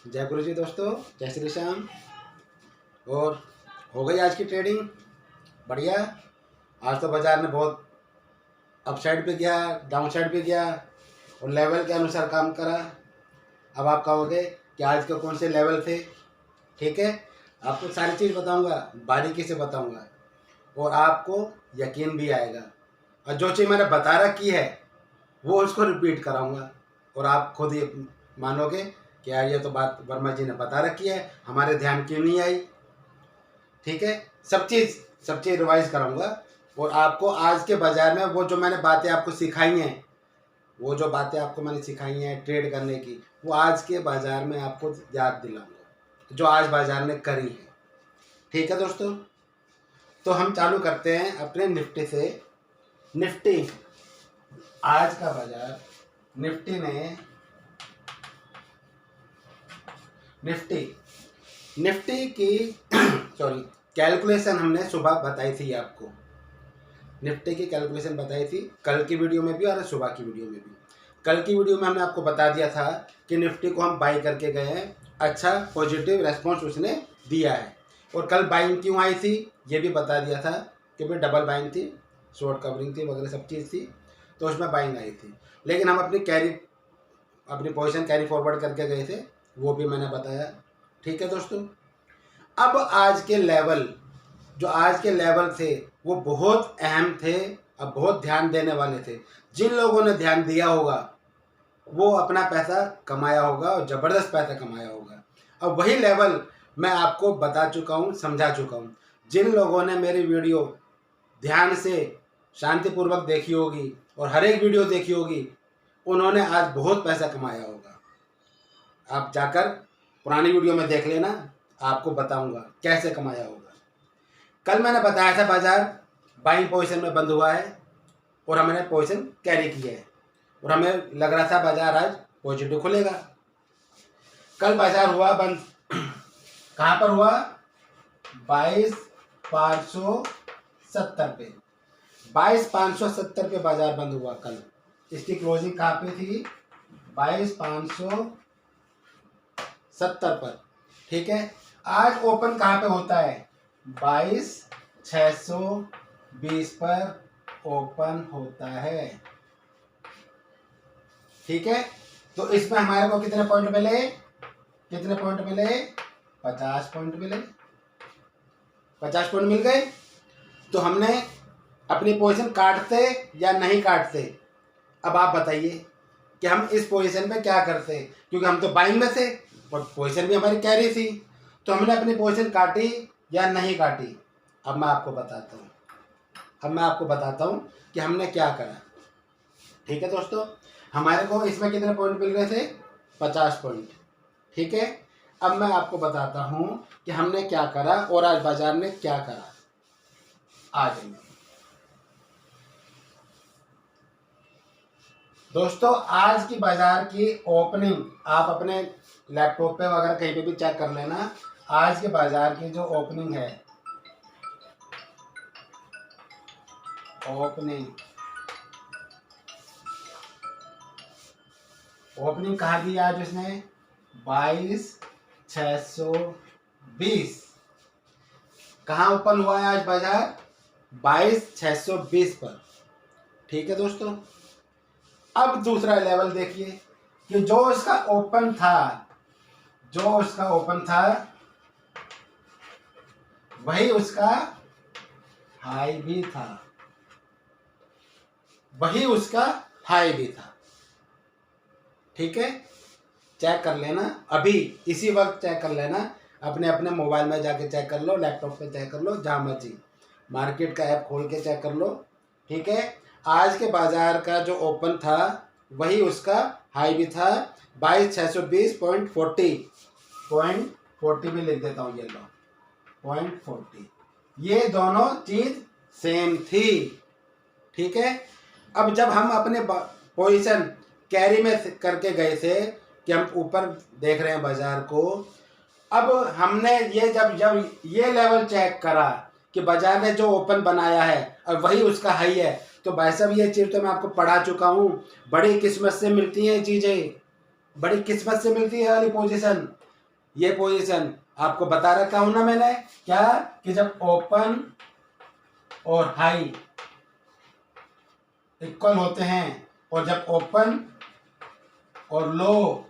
जय गुरु जी दोस्तों, जय श्री श्याम। और हो गई आज की ट्रेडिंग बढ़िया। आज तो बाजार में बहुत अप साइड पे गया, डाउन साइड पे गया और लेवल के अनुसार काम करा। अब आप कहोगे कि आज के कौन से लेवल थे। ठीक है, आपको सारी चीज़ बताऊंगा, बारीकी से बताऊंगा और आपको यकीन भी आएगा। और जो चीज़ मैंने बता रखी है वो उसको रिपीट कराऊंगा और आप खुद ये मानोगे कि यार ये तो बात वर्मा जी ने बता रखी है, हमारे ध्यान क्यों नहीं आई। ठीक है, सब चीज़ रिवाइज कराऊंगा और आपको आज के बाज़ार में वो जो मैंने बातें आपको सिखाई हैं, वो जो बातें आपको मैंने सिखाई हैं ट्रेड करने की, वो आज के बाज़ार में आपको याद दिलाऊंगा जो आज बाज़ार ने करी है। ठीक है दोस्तों, तो हम चालू करते हैं अपने निफ्टी से। निफ्टी आज का बाज़ार, निफ्टी की सॉरी कैलकुलेशन हमने सुबह बताई थी आपको। निफ्टी की कैलकुलेशन बताई थी कल की वीडियो में भी और सुबह की वीडियो में भी। कल की वीडियो में हमने आपको बता दिया था कि निफ्टी को हम बाई करके गए हैं, अच्छा पॉजिटिव रेस्पॉन्स उसने दिया है। और कल बाइंग क्यों आई थी ये भी बता दिया था कि भाई डबल बाइंग थी, शॉर्ट कवरिंग थी वगैरह सब चीज़ थी, तो उसमें बाइंग आई थी। लेकिन हम अपनी पोजीशन कैरी फॉरवर्ड करके गए थे, वो भी मैंने बताया। ठीक है दोस्तों, अब आज के लेवल थे वो बहुत अहम थे, अब बहुत ध्यान देने वाले थे। जिन लोगों ने ध्यान दिया होगा वो अपना पैसा कमाया होगा और ज़बरदस्त पैसा कमाया होगा। अब वही लेवल मैं आपको बता चुका हूँ, समझा चुका हूँ। जिन लोगों ने मेरी वीडियो ध्यान से शांतिपूर्वक देखी होगी और हर एक वीडियो देखी होगी, उन्होंने आज बहुत पैसा कमाया होगा। आप जाकर पुरानी वीडियो में देख लेना, आपको बताऊंगा कैसे कमाया होगा। कल मैंने बताया था बाजार बाइंग पोजीशन में बंद हुआ है और हमने पोजीशन कैरी किया है और हमें लग रहा था बाजार आज पॉजिटिव खुलेगा। कल बाजार हुआ बंद कहाँ पर हुआ? 22,570 पे। 22,570 पे बाजार बंद हुआ कल। इसकी क्लोजिंग कहाँ पे थी? 22,570 पर। ठीक है, आज ओपन कहाँ पे होता है? 22,620 पर ओपन होता है। ठीक है, तो इसमें हमारे को कितने पॉइंट मिले? 50 पॉइंट मिले। 50 पॉइंट मिल गए। तो हमने अपनी पोजीशन काटते या नहीं काटते? अब आप बताइए कि हम इस पोजीशन में क्या करते, क्योंकि हम तो बाइंग में थे और पोजीशन भी हमारी कैरी थी। तो हमने अपनी पोजीशन काटी या नहीं काटी? अब मैं आपको बताता हूँ कि हमने क्या करा। ठीक है दोस्तों, हमारे को इसमें कितने पॉइंट मिल रहे थे? 50 पॉइंट। ठीक है, अब मैं आपको बताता हूँ कि हमने क्या करा और आज बाजार ने क्या करा। आ जाइए दोस्तों, आज की बाजार की ओपनिंग आप अपने लैपटॉप पे वगैरह कहीं पे भी चेक कर लेना। आज के बाजार की जो ओपनिंग है, ओपनिंग कहाँ दी आज उसने? 22,620। कहाँ ओपन हुआ है आज बाजार? 22,620 पर। ठीक है दोस्तों, अब दूसरा लेवल देखिए कि जो उसका ओपन था वही उसका हाई भी था। ठीक है, चेक कर लेना, अभी इसी वक्त चेक कर लेना। अपने अपने मोबाइल में जाके चेक कर लो, लैपटॉप पे चेक कर लो, जहाँ मर्जी मार्केट का ऐप खोल के चेक कर लो। ठीक है, आज के बाजार का जो ओपन था वही उसका हाई भी था। 22,620.40 भी लिख देता हूँ, ये लो .40, ये दोनों चीज सेम थी। ठीक है, अब जब हम अपने पोजीशन कैरी में करके गए थे कि हम ऊपर देख रहे हैं बाजार को, अब हमने जब ये लेवल चेक करा कि बाजार ने जो ओपन बनाया है और वही उसका हाई है, तो भाई साहब ये चीज़ तो मैं आपको पढ़ा चुका हूँ। बड़ी किस्मत से मिलती हैं चीज़ें, बड़ी किस्मत से मिलती है वाली पोजीशन ये पोजीशन आपको बता रखा हूं ना मैंने, क्या कि जब ओपन और हाई इक्वल होते हैं और जब ओपन और लो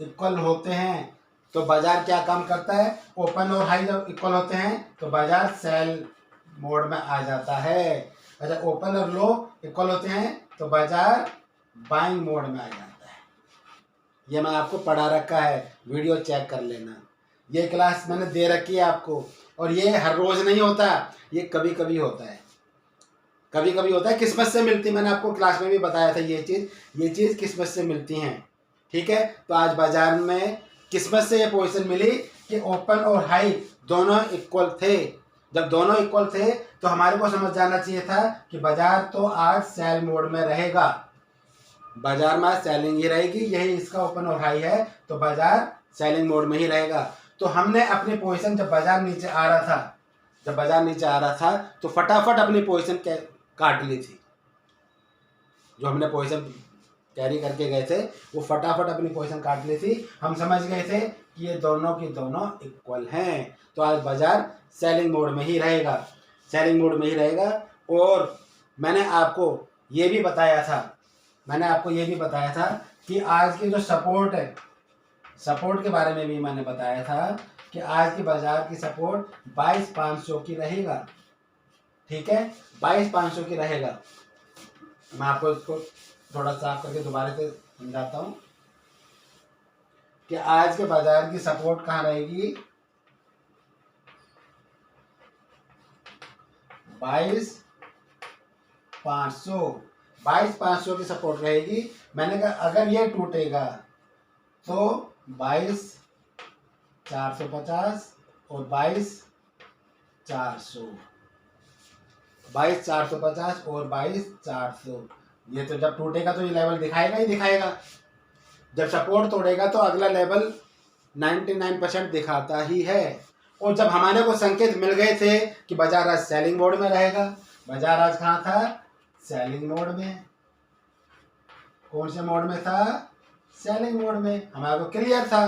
इक्वल होते हैं तो बाजार क्या काम करता है, ओपन और हाई जब इक्वल होते हैं तो बाजार सेल मोड में आ जाता है। अच्छा, ओपन और लो इक्वल होते हैं तो बाजार बाइंग मोड में आ जाता है। ये मैं आपको पढ़ा रखा है, वीडियो चेक कर लेना। ये क्लास मैंने दे रखी है आपको, और ये हर रोज नहीं होता, ये कभी कभी होता है, कभी कभी होता है, किस्मत से मिलती है। मैंने आपको क्लास में भी बताया था ये चीज़ किस्मत से मिलती हैं। ठीक है, तो आज बाजार में किस्मत से ये पोजीशन मिली कि ओपन और हाई दोनों इक्वल थे। जब दोनों इक्वल थे तो हमारे को समझ जाना चाहिए था कि बाजार तो आज सेल मोड में रहेगा, बाजार में आज सेलिंग ही रहेगी, यही इसका ओपन और हाई है, तो बाजार सेलिंग मोड में ही रहेगा। तो हमने अपनी पोजीशन जब बाजार नीचे आ रहा था तो फटाफट अपनी पोजीशन काट ली थी। जो हमने पोजीशन कैरी करके गए थे वो फटाफट अपनी पोजीशन काट ली थी। हम समझ गए थे कि ये दोनों की दोनों इक्वल हैं, तो आज बाजार सेलिंग मोड में ही रहेगा। और मैंने आपको ये भी बताया था कि आज की जो सपोर्ट है, सपोर्ट के बारे में भी मैंने बताया था कि आज की बाजार की सपोर्ट 22,500 की रहेगा। ठीक है, 22,500 की रहेगा। मैं आपको इसको थोड़ा साफ करके दोबारा से समझाता हूँ कि आज के बाजार की सपोर्ट कहाँ रहेगी, 22,500 की सपोर्ट रहेगी। मैंने कहा अगर ये टूटेगा तो 22,450 और 22,450 और 22,400, ये तो जब टूटेगा तो ये लेवल दिखाएगा ही दिखाएगा। जब सपोर्ट तोड़ेगा तो अगला लेवल 99% दिखाता ही है। और जब हमारे को संकेत मिल गए थे कि बाजार आज सेलिंग मोड में रहेगा, बाजार आज कहाँ था, सेलिंग मोड में। कौन से मोड में था, सेलिंग मोड में, हमारे को क्लियर था।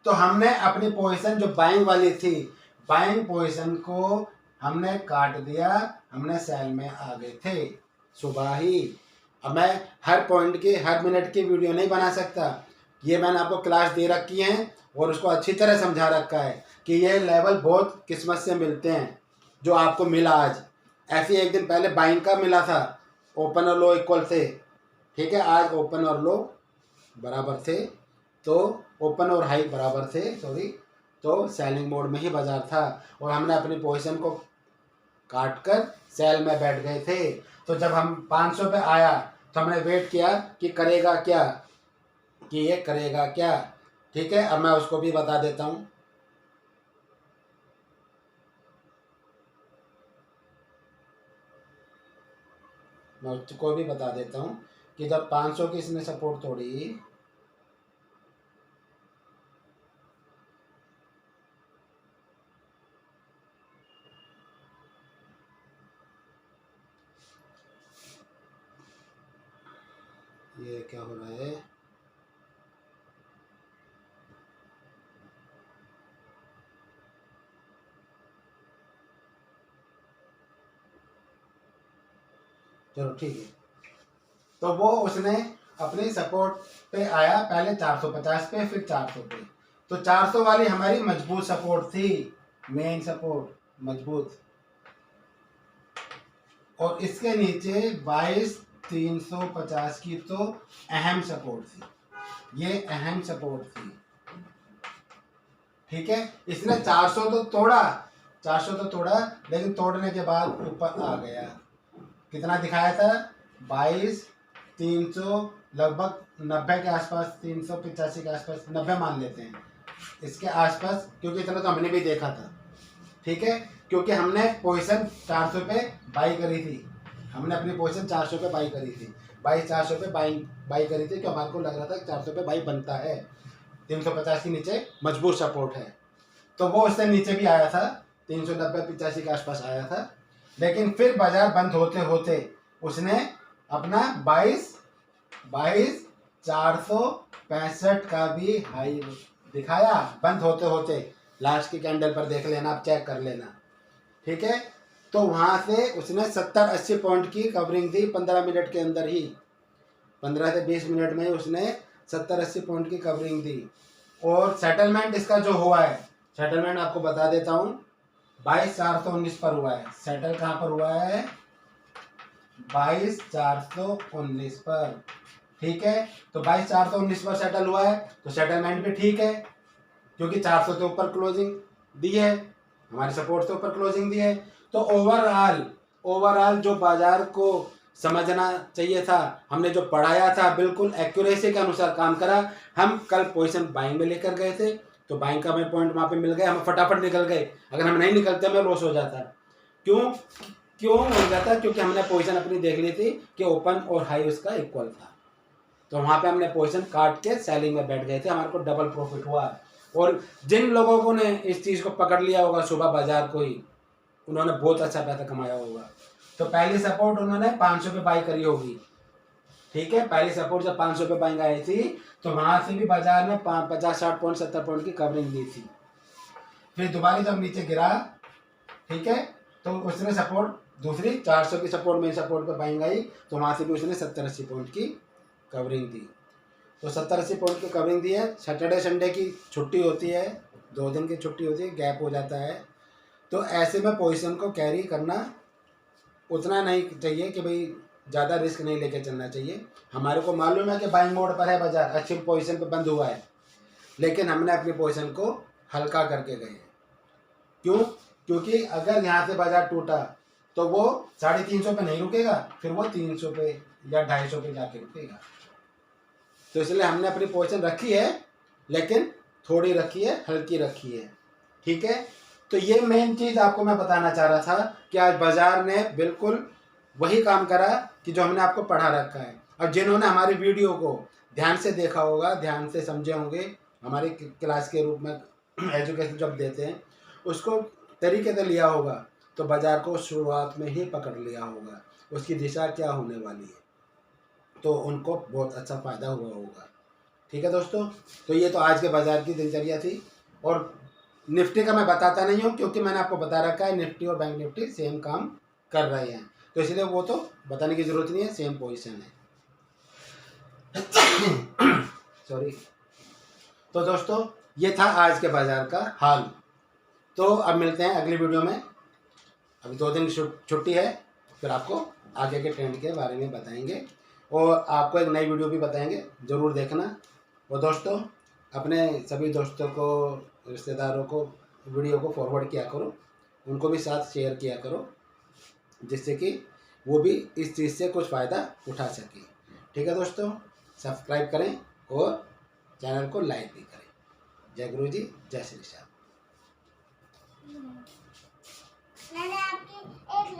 तो हमने अपनी पोजीशन जो बाइंग वाली थी, बाइंग पोजीशन को हमने काट दिया, हमने सेल में आ गए थे सुबह ही। अब मैं हर पॉइंट की हर मिनट की वीडियो नहीं बना सकता, ये मैंने आपको क्लास दे रखी है और उसको अच्छी तरह समझा रखा है कि ये लेवल बहुत किस्मत से मिलते हैं। जो आपको मिला आज, ऐसे एक दिन पहले बाइंग का मिला था, ओपन और लो इक्वल थे। ठीक है, आज ओपन और लो बराबर थे, तो ओपन और हाई बराबर थे, तो सेलिंग मोड में ही बाजार था और हमने अपनी पोजीशन को काट कर सेल में बैठ गए थे। तो जब हम 500 पे आया तो हमने वेट किया कि करेगा क्या, कि ये करेगा क्या। ठीक है, अब मैं उसको भी बता देता हूँ। मैं उसको भी बता देता हूँ कि जब 500 की इसने सपोर्ट तोड़ी, ये क्या हो रहा है, चलो ठीक है। तो वो उसने अपनी सपोर्ट पे आया, पहले 450 पे, फिर 400 पे। तो 400 वाली हमारी मजबूत सपोर्ट थी, मेन सपोर्ट मजबूत। और इसके नीचे 22,350 की तो अहम सपोर्ट थी, ये अहम सपोर्ट थी। ठीक है, इसने 400 तो तोड़ा, लेकिन तोड़ने के बाद ऊपर आ गया। कितना दिखाया था, 22,300, लगभग 90 के आसपास, 385 के आसपास, 90 मान लेते हैं इसके आसपास, क्योंकि इतना तो हमने भी देखा था। ठीक है, क्योंकि हमने पोजीशन 400 पे बाई करी थी, हमने अपनी पोजीशन 400 पे बाई करी थी, 22,400 पे बाई करी थी, क्योंकि हमारे को लग रहा था कि 400 पे बाई बनता है, 350 के नीचे मजबूत सपोर्ट है। तो वो उससे नीचे भी आया था, 390-85 के आसपास आया था, लेकिन फिर बाजार बंद होते होते उसने अपना 22,465 का भी हाई दिखाया, बंद होते होते लास्ट की कैंडल पर देख लेना, आप चेक कर लेना, ठीक है। तो वहाँ से उसने 70-80 पॉइंट की कवरिंग दी 15 मिनट के अंदर ही, 15 से 20 मिनट में ही उसने 70-80 पॉइंट की कवरिंग दी। और सेटलमेंट इसका जो हुआ है, सेटलमेंट आपको बता देता हूँ, 22,419 पर हुआ है। सेटल कहाँ पर हुआ है? 22,419 पर, ठीक है। तो 22,419 पर सेटल हुआ है, तो सेटलमेंट भी ठीक है, क्योंकि 400 के ऊपर क्लोजिंग दी है, हमारे सपोर्ट से ऊपर क्लोजिंग दी है। तो ओवरऑल जो बाजार को समझना चाहिए था, हमने जो पढ़ाया था बिल्कुल एक्यूरेसी के अनुसार काम करा। हम कल पोजीशन बाइंग में लेकर गए थे, तो बाइंग का हमें पॉइंट वहाँ पे मिल गया, हम फटाफट निकल गए। अगर हम नहीं निकलते हमें लॉस हो जाता। क्यों हो जाता? क्योंकि हमने पोजीशन अपनी देख ली थी कि ओपन और हाई उसका इक्वल था, तो वहाँ पे हमने पोजीशन काट के सेलिंग में बैठ गए थे, हमारे को डबल प्रॉफिट हुआ। और जिन लोगों को ने इस चीज़ को पकड़ लिया होगा सुबह बाजार को ही, उन्होंने बहुत अच्छा पैसा कमाया होगा। तो पहली सपोर्ट उन्होंने 500 पे बाई करी होगी, ठीक है। पहली सपोर्ट जब 500 पे बाइंग आई थी, तो वहाँ से भी बाजार में 50-60 पॉइंट 70 पॉइंट की कवरिंग दी थी। फिर दोबारा जब नीचे गिरा, ठीक है, तो उसने सपोर्ट दूसरी 400 की सपोर्ट में सपोर्ट पे बाइंग आई, तो वहाँ से भी उसने 70-80 पॉइंट की कवरिंग दी। तो 70-80 पॉइंट की कवरिंग दी है। सैटरडे संडे की छुट्टी होती है, 2 दिन की छुट्टी होती है, गैप हो जाता है। तो ऐसे में पोजीशन को कैरी करना उतना नहीं चाहिए कि भाई ज़्यादा रिस्क नहीं लेके चलना चाहिए। हमारे को मालूम है कि बाइंग मोड पर है बाजार, अच्छी पोजीशन पे बंद हुआ है, लेकिन हमने अपनी पोजीशन को हल्का करके गए। क्यों? क्योंकि अगर यहाँ से बाजार टूटा तो वो 350 पे नहीं रुकेगा, फिर वो 300 पे या 250 पे जाके रुकेगा। तो इसलिए हमने अपनी पोजीशन रखी है, लेकिन थोड़ी रखी है, हल्की रखी है, ठीक है। तो ये मेन चीज़ आपको मैं बताना चाह रहा था कि आज बाजार ने बिल्कुल वही काम करा कि जो हमने आपको पढ़ा रखा है। और जिन्होंने हमारी वीडियो को ध्यान से देखा होगा, ध्यान से समझे होंगे, हमारी क्लास के रूप में एजुकेशन जब देते हैं उसको तरीके से लिया होगा, तो बाजार को शुरुआत में ही पकड़ लिया होगा, उसकी दिशा क्या होने वाली है, तो उनको बहुत अच्छा फ़ायदा हुआ होगा, ठीक है दोस्तों। तो ये तो आज के बाज़ार की दिनचर्या थी। और निफ्टी का मैं बताता नहीं हूँ, क्योंकि मैंने आपको बता रखा है निफ्टी और बैंक निफ्टी सेम काम कर रहे हैं, तो इसलिए वो तो बताने की ज़रूरत नहीं है, सेम पोजीशन है। सॉरी। तो दोस्तों ये था आज के बाज़ार का हाल। तो अब मिलते हैं अगली वीडियो में। अभी 2 दिन छुट्टी है, फिर आपको आगे के ट्रेंड के बारे में बताएंगे और आपको एक नई वीडियो भी बताएंगे, ज़रूर देखना। और दोस्तों अपने सभी दोस्तों को, रिश्तेदारों को वीडियो को फॉरवर्ड किया करो, उनको भी साथ शेयर किया करो, जिससे कि वो भी इस चीज़ से कुछ फ़ायदा उठा सकें, ठीक है दोस्तों। सब्सक्राइब करें और चैनल को लाइक भी करें। जय गुरु जी, जय श्री श्याम। मैंने आपकी एक